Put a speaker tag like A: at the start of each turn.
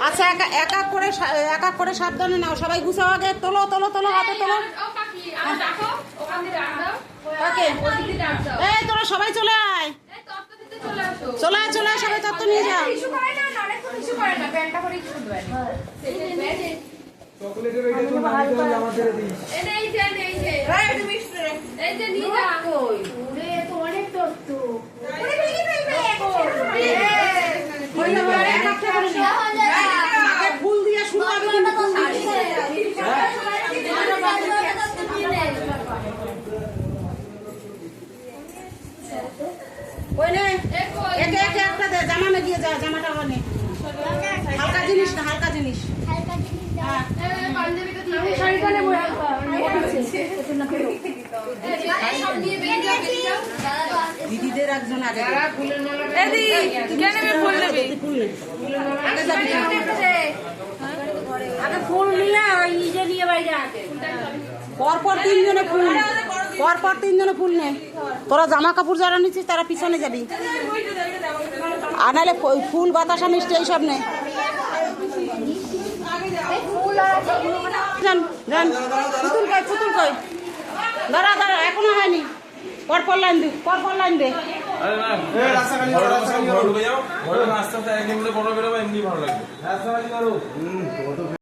A: আচ্ছা এক এক করে সাবধানে নাও, সবাই গুছাও আগে। তোলো তোলো তোলো, হাতে তোলো। এই তোরা সবাই চলে আয়, চলে আয় চলে আয়, সবাই তত্ত্ব নিয়ে যা। ফুল দিয়ে শুরু হবে কিন্তু একে একে একটা দে, জামা মে দিয়ে যা, জামাটা অনেক হালকা জিনিস না, হালকা জিনিস। দিদিদের একজন আগে আগে ফুল নিয়ে নিজে নিয়ে বাড়ি যা। পরপর তিনজনে ফুল, পরপর তিনজনে ফুল নে। তোরা জামা কাপড় যারা নিচ্ছিস তারা পিছনে যাবি, আর নাহলে ফুল বাতাসা মিষ্টি এইসব নে। পুতুল কই, পুতুল কই? দাঁড়া দাঁড়া, এখনো হয়নি। পরপর লাইন দে, পরপর লাইন দে।
B: রাস্তাতে এমনি ভালো লাগবে।